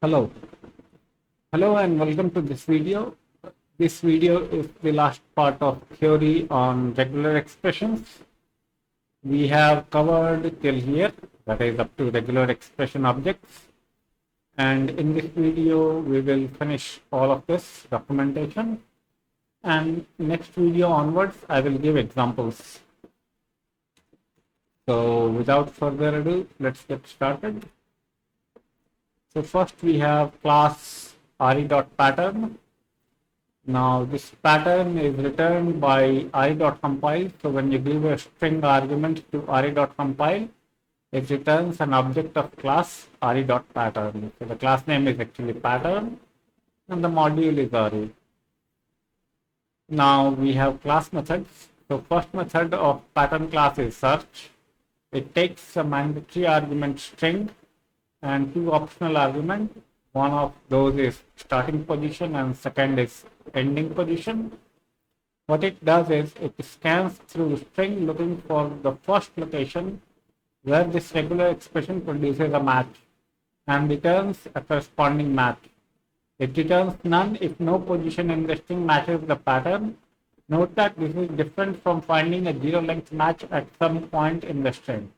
Hello. Hello and welcome to this video. This video is the last part of theory on regular expressions. We have covered till here, that is up to regular expression objects. And in this video, we will finish all of this documentation. And next video onwards, I will give examples. So without further ado, let's get started. So first we have class re.pattern. Now this pattern is returned by re.compile. So when you give a string argument to re.compile, it returns an object of class re.pattern. So the class name is actually pattern and the module is re. Now we have class methods. So first method of pattern class is search. It takes a mandatory argument string and two optional arguments. One of those is starting position and second is ending position. What it does is it scans through the string looking for the first location where this regular expression produces a match and returns a corresponding match. It returns none if no position in the string matches the pattern. Note that this is different from finding a zero length match at some point in the string.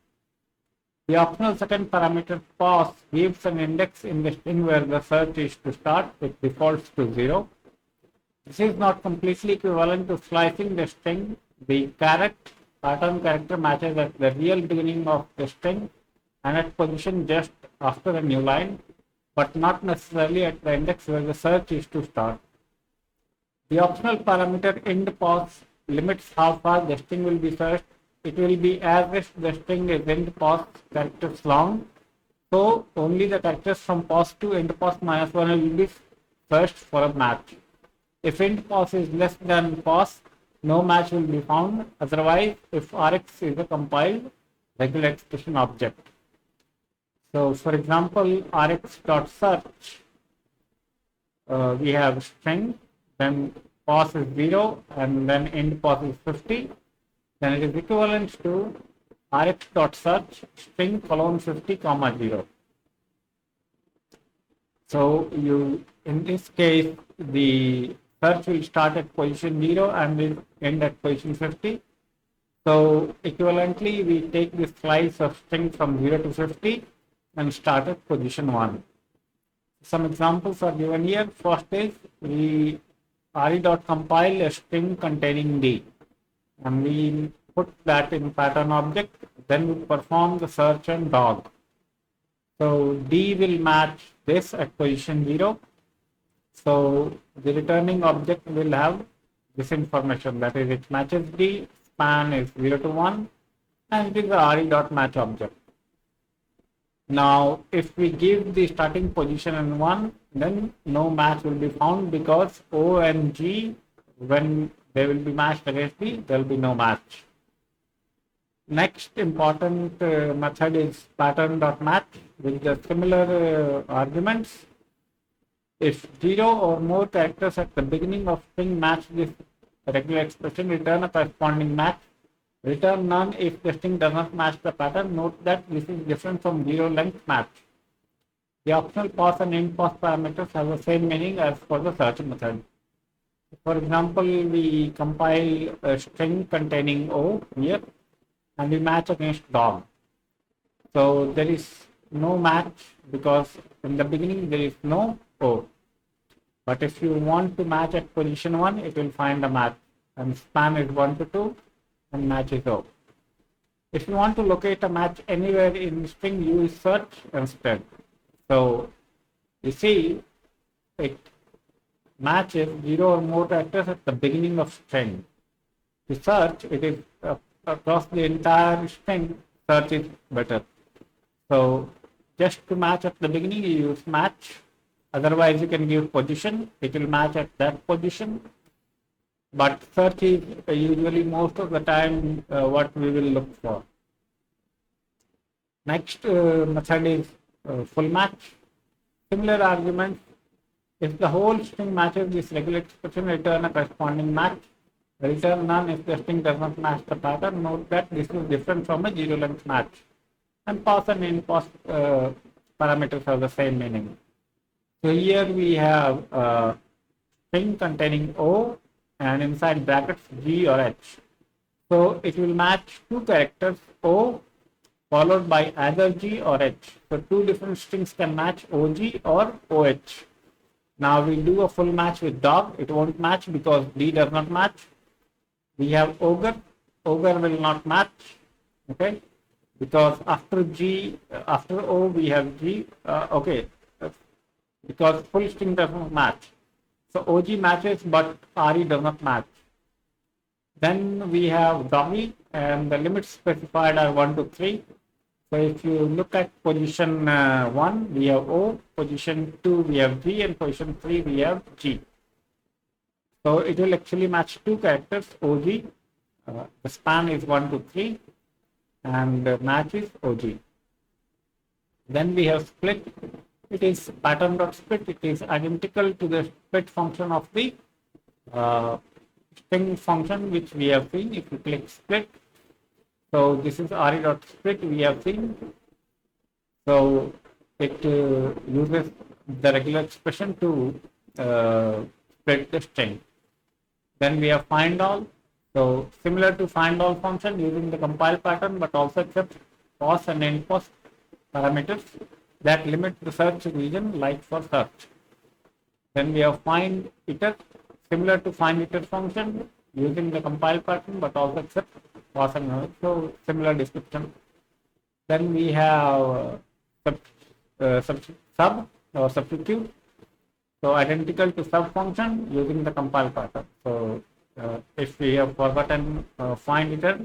The optional second parameter pos gives an index in the string where the search is to start. It defaults to 0. This is not completely equivalent to slicing the string. The pattern character matches at the real beginning of the string and at position just after a new line, but not necessarily at the index where the search is to start. The optional parameter endPos limits how far the string will be searched. It will be as if the string is endPos characters long, so only the characters from pos to endPos minus 1 will be searched for a match. If endPos is less than pos, no match will be found. Otherwise, if Rx is a compiled regular expression object. So for example, Rx.search, we have string, then pos is 0 and then endPos is 50. Then it is equivalent to Rx.search string colon 50 comma 0. So in this case, the search will start at position 0 and will end at position 50. So equivalently, we take this slice of string from 0 to 50 and start at position 1. Some examples are given here. First is we re.compile a string containing D. And we put that in pattern object, then we perform the search on dog. So D will match this at position 0. So the returning object will have this information, that is it matches D, span is 0 to 1 and it is the re.match object. Now if we give the starting position in 1, then no match will be found because O and G, when they will be matched against D, there will be no match. Next important method is pattern.match with the similar arguments. If 0 or more characters at the beginning of string match this regular expression, return a corresponding match. Return none if the string does not match the pattern. Note that this is different from 0 length match. The optional pos and endPos parameters have the same meaning as for the search method. For example, we compile a string containing O here and we match against dog. So there is no match because in the beginning there is no O. But if you want to match at position 1, it will find a match and span is 1 to 2 and match is O. If you want to locate a match anywhere in string, use search instead. So you see it matches 0 or more characters at the beginning of string. To search, it is across the entire string, search is better. So just to match at the beginning, you use match. Otherwise, you can give position. It will match at that position. But search is usually most of the time what we will look for. Next method is full match. Similar arguments. If the whole string matches this regular expression, return a corresponding match. Return none if the string does not match the pattern. Note that this is different from a zero length match. And pos and endPos parameters have the same meaning. So here we have a string containing O and inside brackets G or H. So it will match two characters O followed by either G or H. So two different strings can match OG or OH. Now we do a full match with dog. It won't match because D does not match. We have ogre. Ogre will not match. Okay, because after G, after O we have G. Okay, because full string does not match. So OG matches, but RE does not match. Then we have dummy, and the limits specified are 1 to 3. So if you look at position 1, we have O, position 2, we have G, and position 3, we have G. So it will actually match two characters, OG. The span is 1 to 3, and the match is OG. Then we have split. It is pattern.split. It is identical to the split function of the string function which we have seen. If you click split, so this is re.split we have seen. So it uses the regular expression to split the string. Then we have find all. So similar to find all function using the compile pattern, but also accepts pos and end pos parameters that limit the search region like for search. Then we have find iter, similar to find iter function using the compile pattern, but also accepts pos and end. So similar description. Then we have sub or substitute. So identical to sub function using the compile pattern. So if we have forgotten find iter,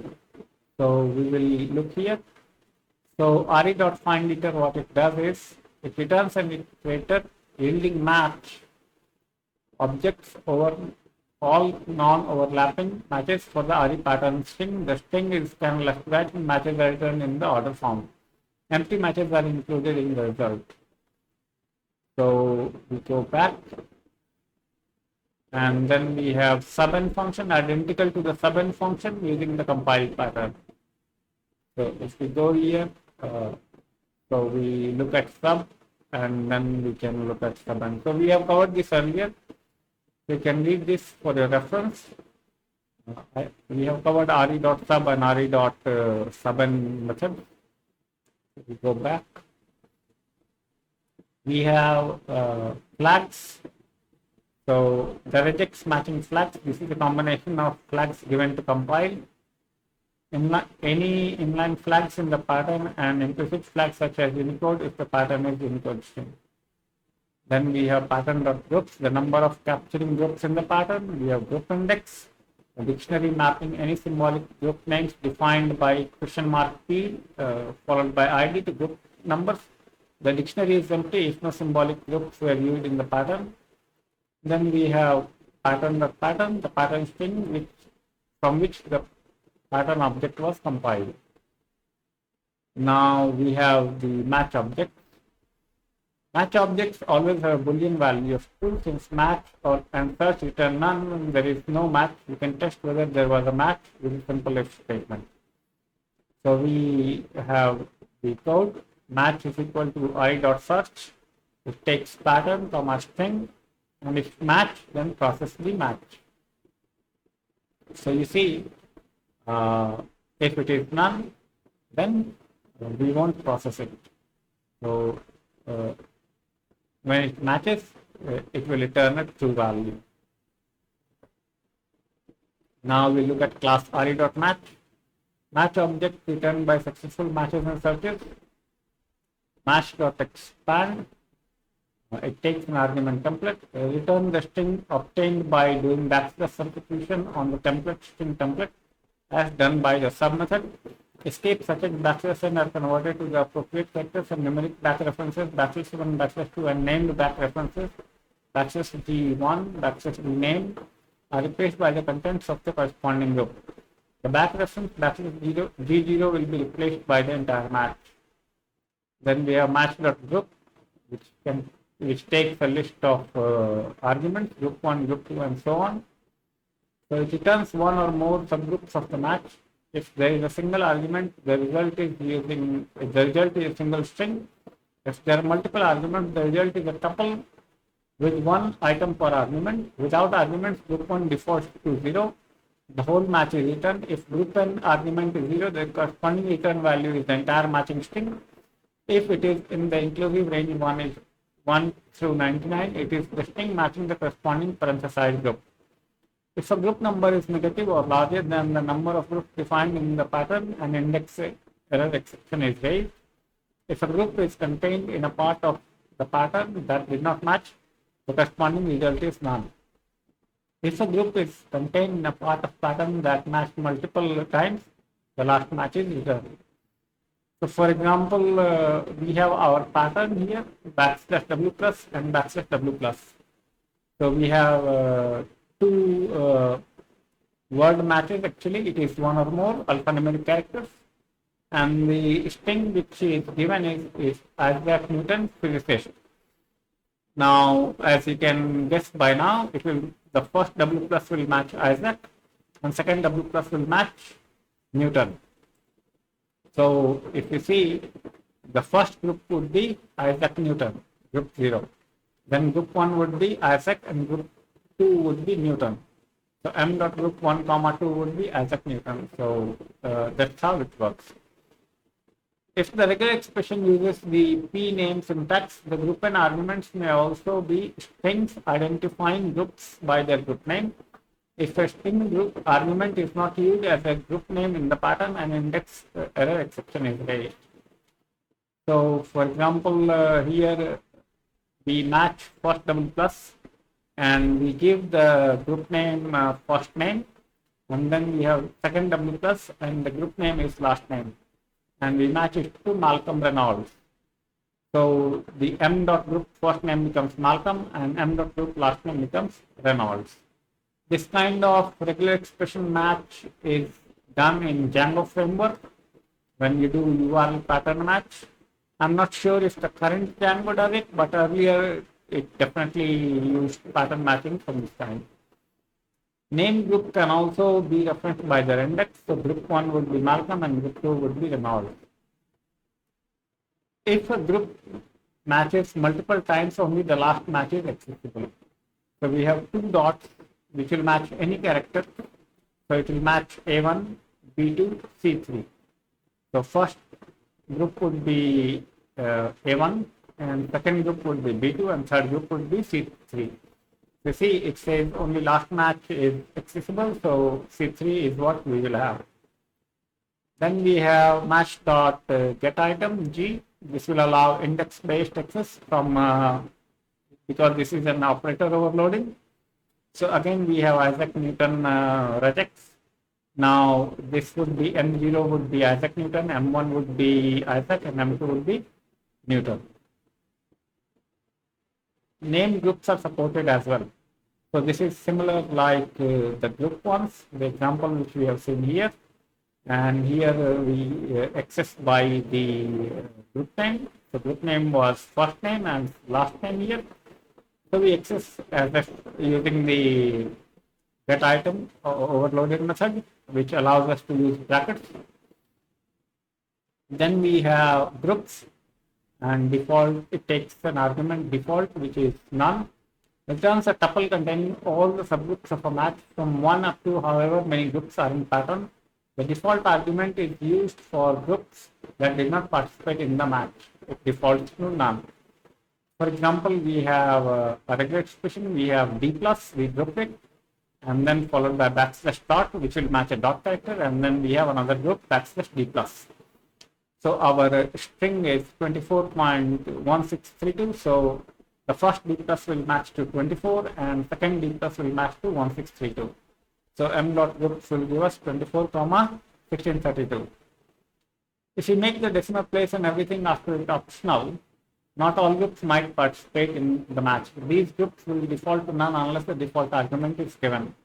so we will look here. So re.find iter, what it does is it returns an iterator yielding match objects over all non-overlapping matches for the RE pattern string. The string is kind of left right and matches are returned in the order form. Empty matches are included in the result. So we go back, and then we have sub-n function identical to the sub-n function using the compile pattern. So if we go here, so we look at sub, and then we can look at sub-n. So we have covered this earlier. You can read this for your reference. We have covered re.sub and re.sub-n method. We go back. We have flags. So the regex matching flags. This is a combination of flags given to compile. Any inline flags in the pattern and implicit flags such as Unicode if the pattern is Unicode string. Then we have pattern.groups, the number of capturing groups in the pattern. We have group index, a dictionary mapping any symbolic group names defined by (P) followed by ID to group numbers. The dictionary is empty if no symbolic groups were used in the pattern. Then we have pattern.pattern, the pattern string from which the pattern object was compiled. Now we have the match object. Match objects always have a Boolean value of true. Since match and search return none, when there is no match, you can test whether there was a match with a simple if statement. So we have the code. Match is equal to re.search. It takes pattern comma string, and if match, then process the match. So you see, if it is none, then we won't process it. So when it matches, it will return a true value. Now we look at class re.match. Match object returned by successful matches and searches. Match.expand. It takes an argument template. Return the string obtained by doing backslash substitution on the template string template as done by the sub method. Escape such as backslash n are converted to the appropriate characters and numeric back references, /1, /2, and named back references, /G1, /rename are replaced by the contents of the corresponding group. The back reference /G0 will be replaced by the entire match. Then we have match.group, which takes a list of arguments, group 1, group 2, and so on. So it returns one or more subgroups of the match. If there is a single argument, the result is a single string. If there are multiple arguments, the result is a tuple with one item per argument. Without arguments, group 1 defaults to 0. The whole match is returned. If group n argument is 0, the corresponding return value is the entire matching string. If it is in the inclusive range 1 through 99, it is the string matching the corresponding parenthesized group. If a group number is negative or larger than the number of groups defined in the pattern, an index error exception is raised. If a group is contained in a part of the pattern that did not match, the corresponding result is none. If a group is contained in a part of pattern that matched multiple times, the last match is returned. So for example, we have our pattern here, \w plus and \w plus. So we have two word matches. Actually, it is one or more alphanumeric characters, and the string which is given is Isaac Newton physicist. Now, as you can guess by now, the first W plus will match Isaac, and second W plus will match Newton. So if you see, the first group would be Isaac Newton, group 0. Then group 1 would be Isaac, and group 2 would be Newton. So m dot group 1 comma 2 would be Isaac Newton. So that's how it works. If the regular expression uses the p name syntax, the group n arguments may also be strings identifying groups by their group name. If a string group argument is not used as a group name in the pattern, an index error exception is raised. So for example, here we match first double plus and we give the group name first name, and then we have second double plus and the group name is last name, and we match it to Malcolm Reynolds. So the m dot group first name becomes Malcolm and m dot group last name becomes Reynolds. This kind of regular expression match is done in Django framework when you do URL pattern match. I'm not sure if the current Django does it, but earlier it definitely used pattern matching from this kind. Name group can also be referenced by their index. So group 1 would be Malcolm and group 2 would be Reynolds. If a group matches multiple times, only the last match is accessible. So we have two dots which will match any character. So it will match A1, B2, C3. So first group would be A1, and second group would be B2, and third group would be C3. You see, it says only last match is accessible, so C3 is what we will have. Then we have match dot get item G. This will allow index-based access from because this is an operator overloading. So again, we have Isaac Newton regex. Now this would be M0 would be Isaac Newton, M1 would be Isaac, and M2 would be Newton. Name groups are supported as well. So this is similar like the group ones, the example which we have seen here. And here we access by the group name. So group name was first name and last name here. So we access as if using the get item overloaded method, which allows us to use brackets. Then we have groups, and default, it takes an argument default, which is none. Returns a tuple containing all the subgroups of a match from 1 up to however many groups are in pattern. The default argument is used for groups that did not participate in the match. It defaults to none. For example, we have a regular expression, we have D plus, we group it, and then followed by backslash dot, which will match a dot character, and then we have another group, backslash D plus. So our string is 24.1632, so the first D plus will match to 24, and second D plus will match to 1632. So m dot groups will give us 24, 1632. If you make the decimal place and everything after it optional, not all groups might participate in the match. These groups will default to none unless the default argument is given.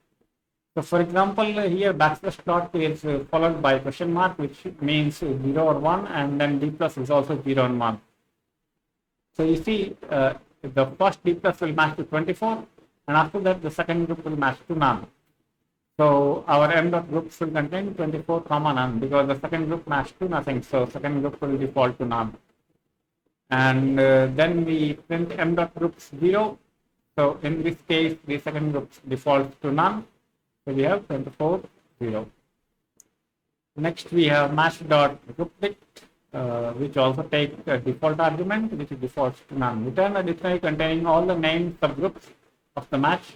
So for example, here backslash dot is followed by question mark, which means 0 or 1, and then D plus is also 0 and 1. So you see, the first D plus will match to 24, and after that the second group will match to none. So our m dot groups will contain 24, none, because the second group matched to nothing. So second group will default to none. And then we print m dot groups 0. So in this case, the second group defaults to none. So we have 24, 0. Next, we have match.groupDict, which also takes a default argument, which defaults to none. Return a dictionary containing all the named subgroups of the match,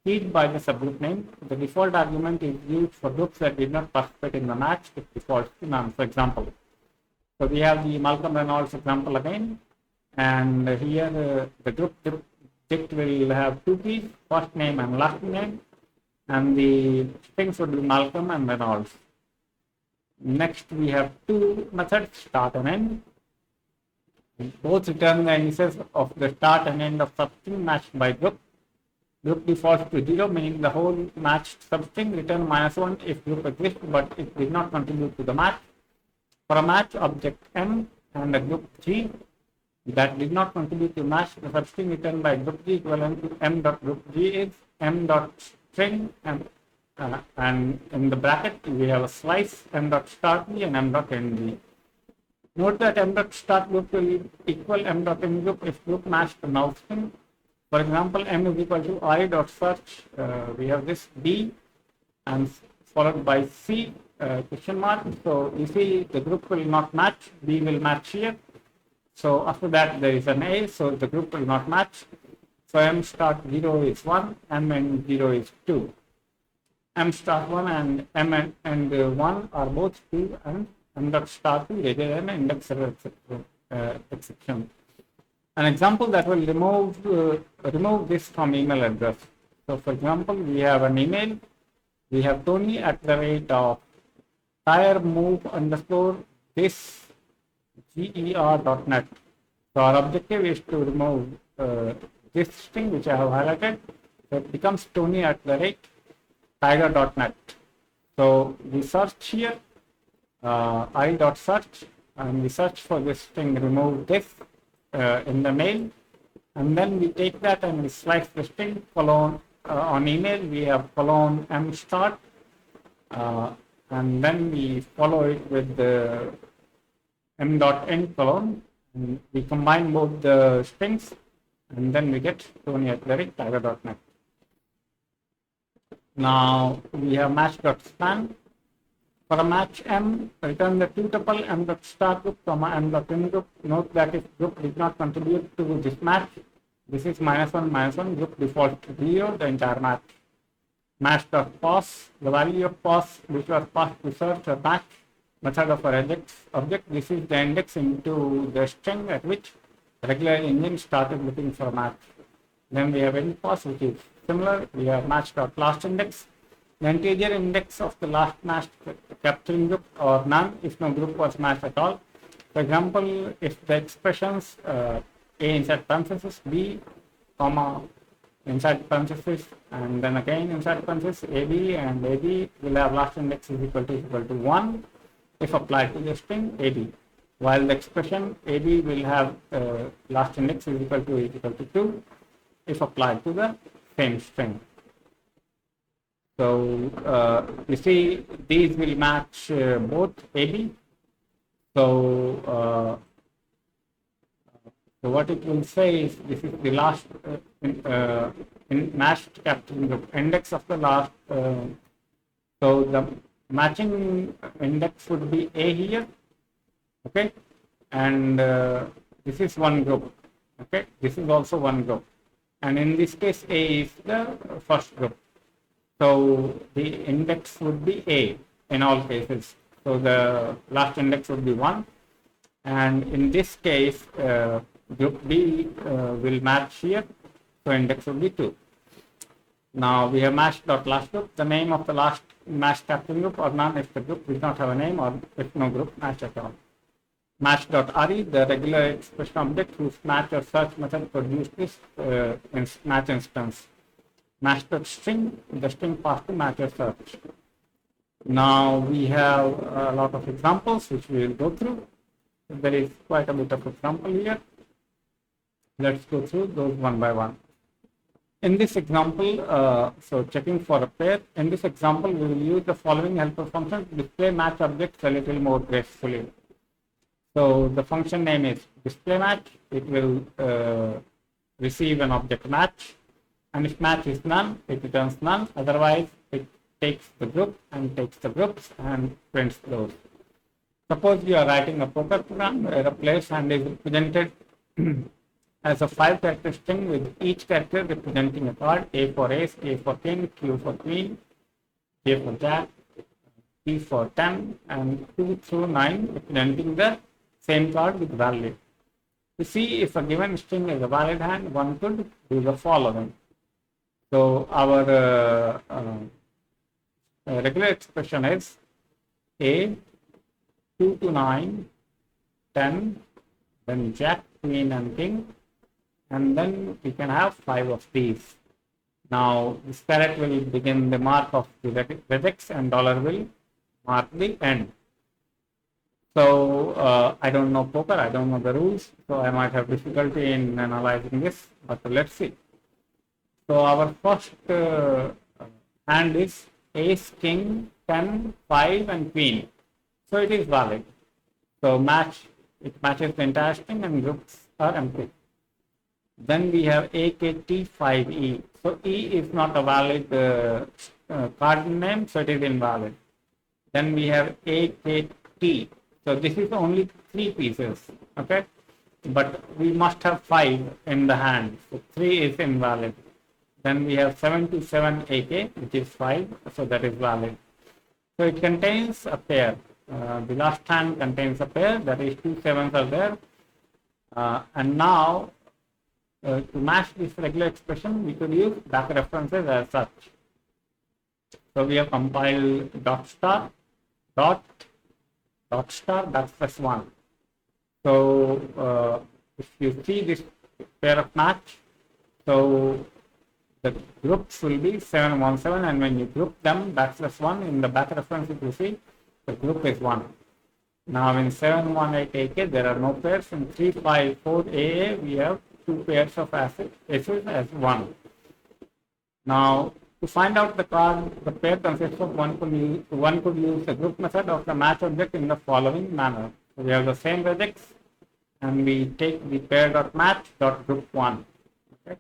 keyed by the subgroup name. The default argument is used for groups that did not participate in the match. It defaults to none. For example, so we have the Malcolm Reynolds example again, and here the group dict will have two keys, first name and last name, and the strings would be Malcolm and Reynolds. Next, we have two methods, start and end. Both return the indices of the start and end of substring matched by group. Group defaults to 0, meaning the whole matched substring. Return -1 if group exists, but it did not contribute to the match. For a match object M and a group G that did not contribute to match, the substring returned by group G equivalent to M dot group G is M dot string, and in the bracket we have a slice M dot start G and M dot end G. Note that M dot start group will equal M dot end group if group matched the null string. For example, M is equal to I dot search. We have this B and followed by C question mark. So you see the group will not match. B will match here. So after that there is an A. So the group will not match. So M start 0 is 1. M and 0 is 2. M start 1 and M and 1 are both 2, and M dot start 2 greater than index error exception. An example that will remove this from email address. So for example, we have an email. We have Tony @ tiremove _ this ger.net. So our objective is to remove this string which I have highlighted. So it becomes Tony @tiger.net. So we search here I.search, and we search for this string remove this in the mail, and then we take that and we slice the string colon on email. We have colon M start, and then we follow it with the M dot end colon, and we combine both the strings, and then we get Tony @tiger.net. Now we have match.span. For a match M, return the two tuple M dot start group, M dot end group. Note that if group did not contribute to this match, this is -1 group defaults to 0, the entire match. Match dot pos, the value of pos which was passed to search a match method of a object. This is the index into the string at which regular engine started looking for a match. Then we have end pos, which is similar. We have match dot last index, the integer index of the last matched capturing group, or none if no group was matched at all. For example, if the expressions A inside parenthesis, B, comma inside parenthesis, and then again inside parenthesis AB, and AB will have last index is equal to 1 if applied to the string AB, while the expression AB will have last index is equal to 2 if applied to the same string. So you see these will match both AB. So what it will say is this is the last matched capturing group index of the last. So the matching index would be A here, okay, and this is one group, okay, this is also one group, and in this case A is the first group. So the index would be A in all cases. So the last index would be 1, and in this case group B will match here, so index will be 2. Now we have match.last group, the name of the last match capturing group, or none if the group does not have a name, or if no group match at all. Match.re, the regular expression object whose match or search method produced this match instance. Match.string, the string passed to match or search. Now we have a lot of examples which we will go through. There is quite a bit of example here. Let's go through those one by one. In this example, so checking for a pair, in this example we will use the following helper function to display match objects a little more gracefully. So the function name is display match. It will receive an object match. and if match is none, it returns none. Otherwise, it takes the group and takes the groups and prints those. Suppose you are writing a poker program where a player's hand is represented as a 5-character string with each character representing a card: A for ace, K for king, Q for queen, J for jack, T for 10, and 2 through 9 representing the same card with value. To see if a given string is a valid hand, one could do the following. So our regular expression is A, 2 to 9, 10, then jack, queen, and king, and then we can have 5 of these. Now this caret will begin the mark of the regex and dollar will mark the end. So I don't know poker, I don't know the rules, so I might have difficulty in analyzing this, but let's see. So our first hand is ace, king, 10, 5, and queen. So it is valid. So it matches the entire string and groups are empty. Then we have AKT 5E. So E is not a valid card name, so it is invalid. Then we have AKT. So this is only 3 pieces, okay? But we must have 5 in the hand, so 3 is invalid. Then we have 77 AK, which is 5, so that is valid. So it contains a pair. The last hand contains a pair, that is 2 7s are there. And now, to match this regular expression, we could use back references as such. So we have compiled dot star backslash 1. So if you see this pair of match, so the groups will be 7 1 7, and when you group them backslash 1 in the back reference, if you see the group is 1. Now in 7 1 8 AK there are no pairs. In 3 5 4 AA we have 2 pairs of aces as 1. Now to find out the pair consists of one could use the group method of the match object in the following manner. So we have the same regex and we take the pair.match.group1. Okay.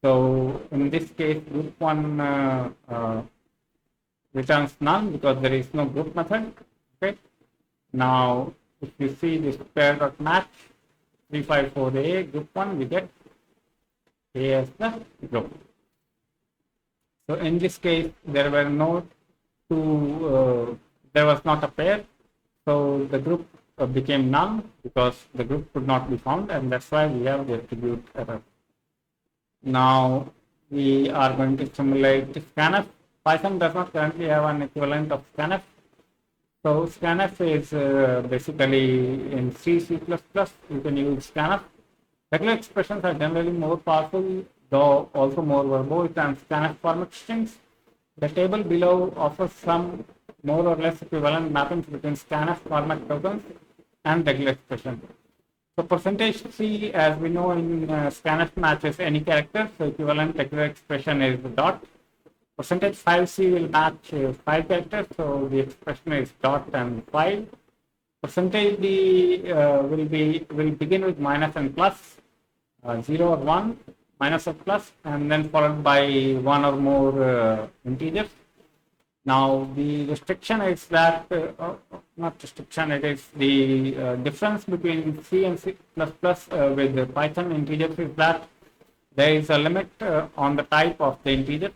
So in this case, group 1 returns none because there is no group method. Okay. Now if you see this pair.match 354A group 1, we get A as the group. So in this case, there were no there was not a pair, so the group became none because the group could not be found, and that's why we have the attribute error. Now we are going to simulate scanf. Python does not currently have an equivalent of scanf. So scanf is basically in C, C++, you can use scanf. Regular expressions are generally more powerful, though also more verbose than scanf format strings. The table below offers some more or less equivalent mappings between scanf format tokens and regular expression. So %C, as we know in scanf matches any character, so equivalent regular expression is the dot. %5C will match 5 characters, so the expression is dot and 5. %D will begin with minus and plus, 0 or 1, minus or plus, and then followed by 1 or more integers. Now the restriction is that, not restriction, it is the difference between C and C++ with the Python integers is that there is a limit on the type of the integer.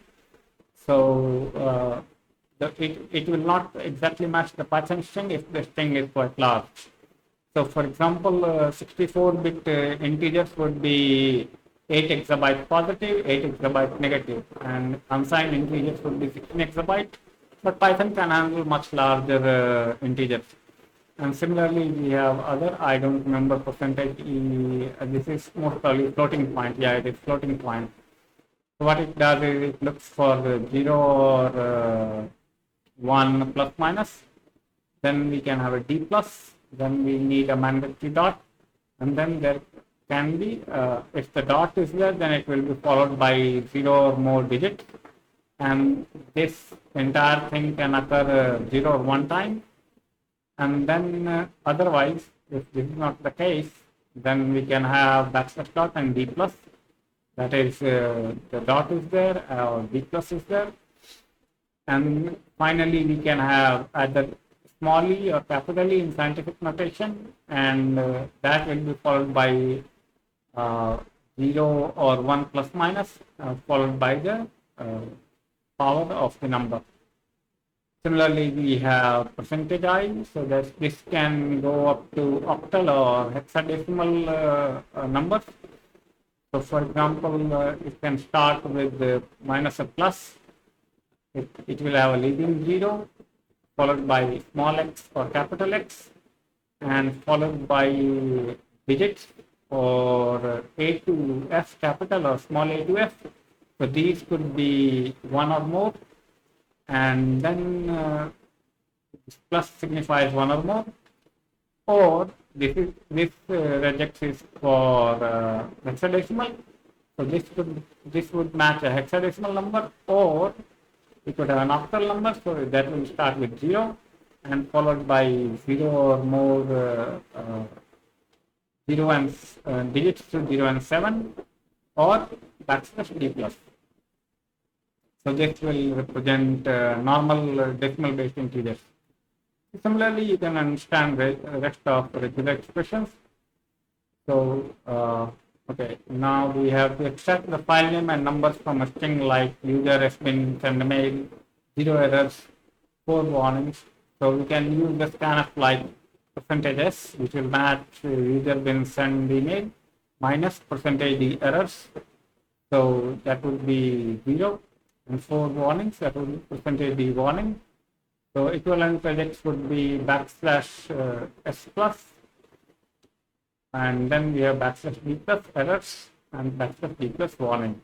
So it will not exactly match the Python string if the string is quite large. So for example, 64-bit integers would be 8 exabyte positive, 8 exabyte negative, and unsigned integers would be 16 exabyte. But Python can handle much larger integers. And similarly, we have other, I don't remember %E, this is most probably floating point. Yeah, it is floating point. So what it does is it looks for 0 or 1 plus minus. Then we can have a D plus. Then we need a mandatory dot. And then there can be, if the dot is there, then it will be followed by 0 or more digits. And this entire thing can occur 0 or 1 time. And then otherwise, if this is not the case, then we can have backslash dot and D plus. That is, the dot is there, or B plus is there. And finally, we can have either small e or capital E in scientific notation, and that will be followed by 0 or 1 plus minus, followed by the power of the number. Similarly, we have percentage I, so that this can go up to octal or hexadecimal numbers. So, for example, it can start with minus a plus. It will have a leading 0, followed by small x or capital X, and followed by digits or A to F capital or small a to F. So these could be one or more, and then plus signifies one or more, or this regex is for hexadecimal. So this would match a hexadecimal number, or we could have an octal number, so that will start with 0 and followed by 0 or more 0 and digits to 0 and 7, or backslash D plus. So this will represent normal decimal based integers. Similarly, you can understand the rest of regular expressions. So, okay, now we have to extract the file name and numbers from a string like user has been send a mail, 0 errors, 4 warnings. So we can use the scanf like %s, which will match user been send email minus %d errors. So that would be 0, and 4 warnings, that would be %d warning. So equivalent regex would be backslash s plus, and then we have backslash d plus errors and backslash d plus warning.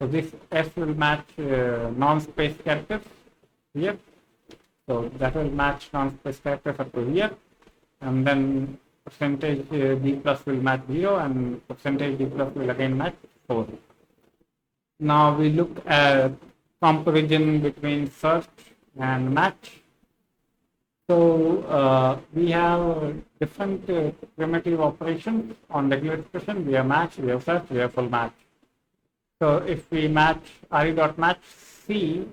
So this s will match non-space characters here. So that will match non-space characters up to here, and then percentage d plus will match 0, and percentage d plus will again match 4. Now we look at comparison between search and match. So we have different primitive operations on regular expression. We have match, we have search, we have full match. So if we match re.match C,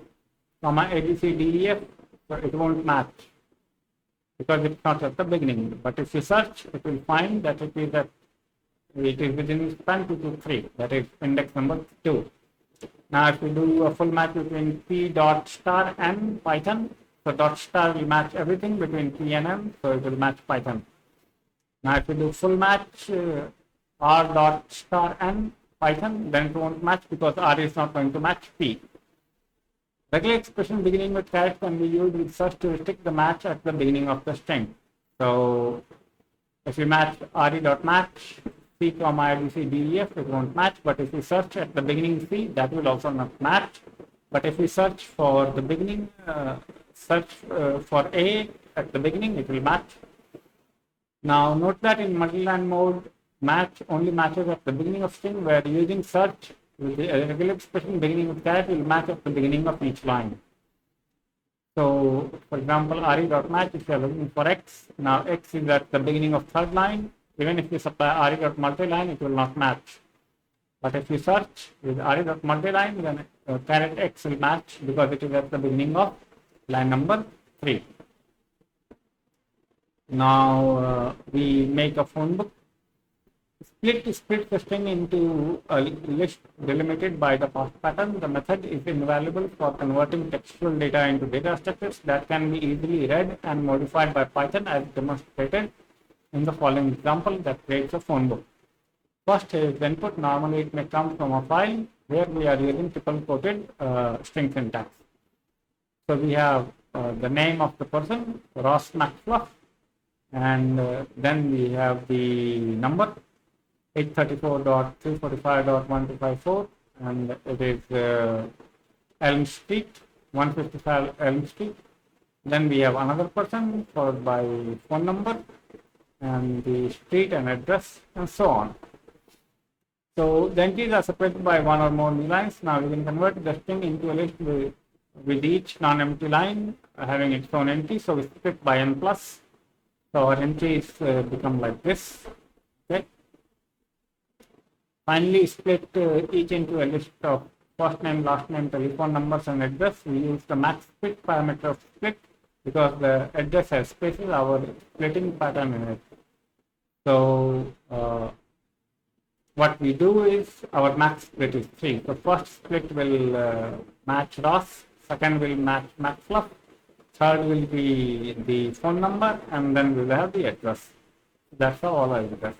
comma ABCDEF, so it won't match because it's not at the beginning. But if you search, it will find that it is within span 2 to 3, that is index number 2. Now if we do a full match between P dot star and Python, so dot star will match everything between P and M, so it will match Python. Now if we do full match R dot star and Python, then it won't match because R is not going to match P. Regular expression beginning with caret can be used with search to restrict the match at the beginning of the string. So if we match re.match C, ABC, DEF, it won't match, but if we search at the beginning C, that will also not match. But if we search for the beginning, for A at the beginning, it will match. Now note that in multi-line mode, match only matches at the beginning of string, where using search with the regular expression beginning with caret will match at the beginning of each line. So for example, re.match, if you are looking for x, now x is at the beginning of third line. Even if you supply re.multiline, it will not match. But if you search with re.multiline, then caret x will match because it is at the beginning of line number 3. Now we make a phone book. Split the string into a list delimited by the path pattern. The method is invaluable for converting textual data into data structures that can be easily read and modified by Python, as demonstrated in the following example that creates a phone book. First is the input. Normally it may come from a file where we are using triple quoted string syntax. So we have the name of the person, Ross Maxwell, and then we have the number 834.345.1254, and it is Elm Street, 155 Elm Street. Then we have another person followed by phone number and the street and address and so on. So the entries are separated by one or more new lines. Now we can convert the string into a list with each non-empty line having its own entry. So we split by n plus. So our entries become like this. Okay. finally split each into a list of first name, last name, telephone numbers, and address. We use the max split parameter of split because the address has spaces, our splitting pattern in it. So what we do is our max split is 3. So first split will match Ross, second will match McFluff, third will be the phone number, and then we will have the address. That's how all I do.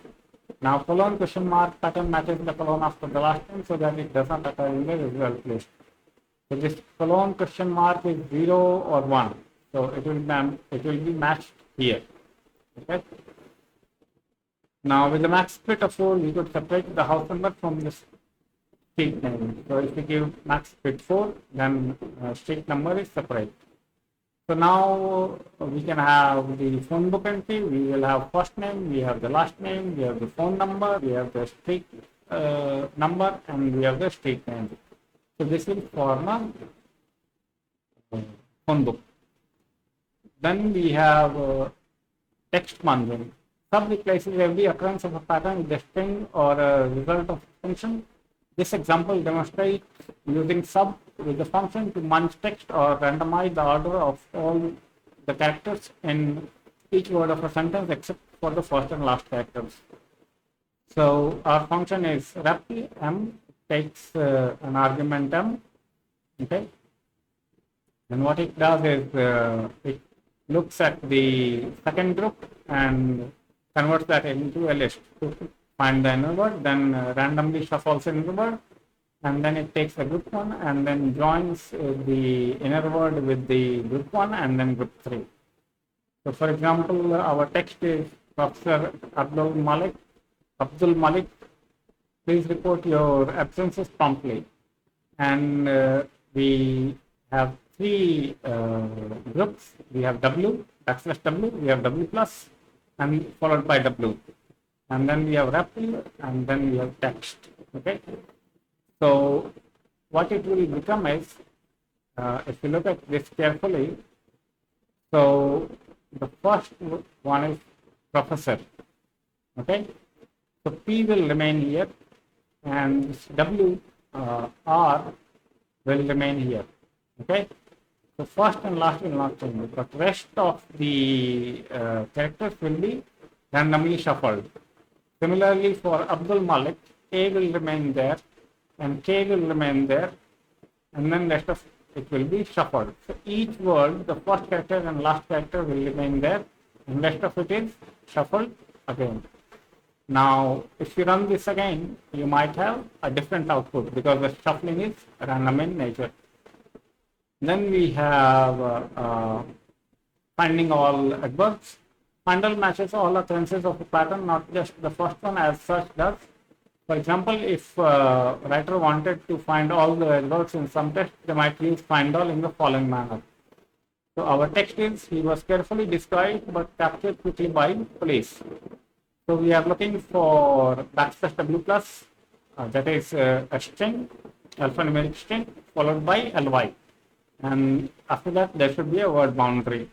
Now colon question mark pattern matches the colon after the last name so that it does not occur in the result list. So this colon question mark is 0 or 1. So it will be matched here. Okay. Now with the max split of 4, we could separate the house number from the street name. So if we give max split 4, then street number is separate. So now we can have the phone book entry, we will have first name, we have the last name, we have the phone number, we have the street number, and we have the street name. So this will form a phone book. Then we have text margin. Sub replaces every occurrence of a pattern with a string or a result of a function. This example demonstrates using sub with the function to munch text or randomize the order of all the characters in each word of a sentence except for the first and last characters. So our function is repl m, takes an argument m, okay, and what it does is it looks at the second group and converts that into a list to find the inner word, then randomly shuffles in the word, and then it takes a group 1 and then joins the inner word with the group 1 and then group 3. So for example, our text is Professor Abdul Malik, please report your absences promptly. And we have 3 groups. We have W, \W, we have W plus, and followed by W. And then we have REPL, and then we have text. Okay. So what it will become is, if you look at this carefully, so the first one is professor. Okay. So P will remain here, and this W R will remain here. Okay. So first and last will not change, but rest of the characters will be randomly shuffled. Similarly, for Abdul Malik, A will remain there and K will remain there, and then rest of it will be shuffled. So each word, the first character and last character will remain there, and rest of it is shuffled again. Now, if you run this again, you might have a different output because the shuffling is random in nature. Then we have finding all adverbs. Find all matches all occurrences of a pattern, not just the first one as such does. For example, if writer wanted to find all the adverbs in some text, they might use find all in the following manner. So our text is, he was carefully described but captured quickly by police. So we are looking for \W plus, that is a string, alphanumeric string, followed by ly. And after that, there should be a word boundary.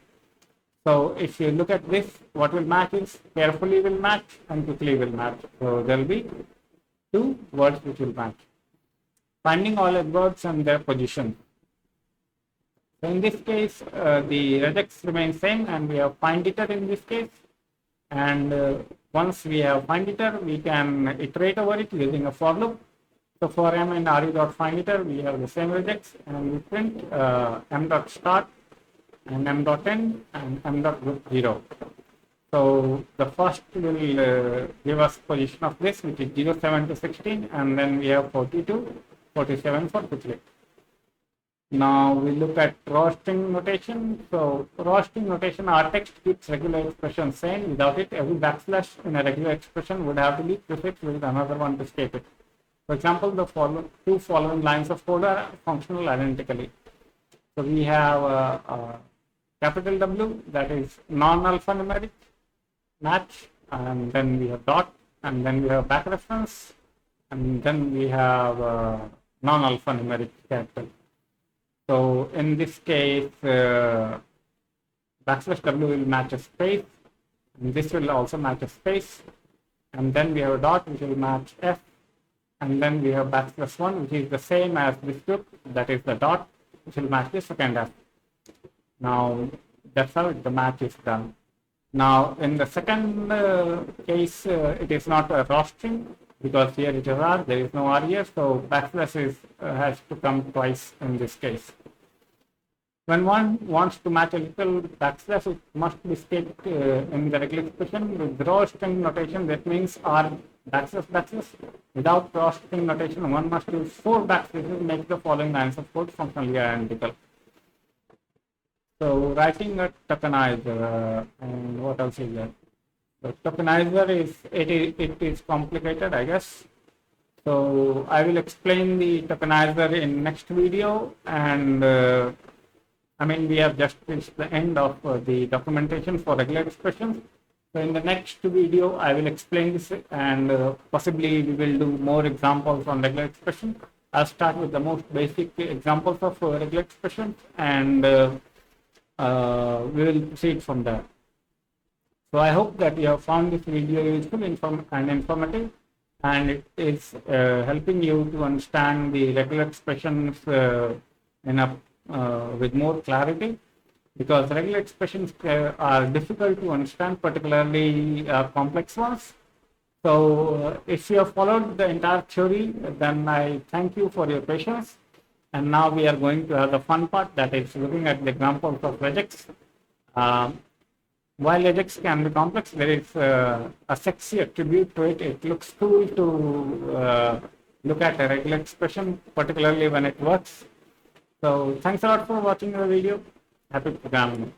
So if you look at this, what will match is carefully will match and quickly will match. So there will be 2 words which will match. Finding all adverbs and their position. So in this case, the regex remains same, and we have find iter in this case. And once we have find iter, we can iterate over it using a for loop. So for m and re.findIter, we have the same regex, and we print m.start and m.end and m.group0. So the first will give us position of this, which is 07 to 16, and then we have 42, 47 for quickly. Now we look at raw string notation. So raw string notation, our text keeps regular expression same. Without it, every backslash in a regular expression would have to be prefixed with another one to state it. For example, the 2 following lines of code are functional identically. So we have capital W, that is non-alphanumeric match, and then we have dot, and then we have back reference, and then we have non-alphanumeric character. So in this case, \W will match a space, and this will also match a space, and then we have a dot which will match F, and then we have backslash 1, which is the same as this group, that is the dot, which will match the second f. Now, that's how the match is done. Now, in the second case, it is not a raw string, because here it is R, there is no R here, so backslash has to come twice in this case. When one wants to match a little backslash, it must be stated in the regular expression with raw string notation. That means R backslash backslash. Without raw string notation, one must use 4 backslashes to make the following lines of code functionally identical. So writing a tokenizer, and what else is there? The tokenizer is complicated, I guess. So I will explain the tokenizer in next video, and we have just reached the end of the documentation for regular expressions. So in the next video, I will explain this, and possibly we will do more examples on regular expression. I'll start with the most basic examples of regular expressions, and we will proceed from there. So I hope that you have found this video useful and informative, and it is helping you to understand the regular expressions with more clarity, because regular expressions are difficult to understand, particularly complex ones. So if you have followed the entire theory, then I thank you for your patience. And now we are going to have the fun part, that is looking at the examples of regex. While regex can be complex, there is a sexy attribute to it. It looks cool to look at a regular expression, particularly when it works. So thanks a lot for watching the video. Happy programming.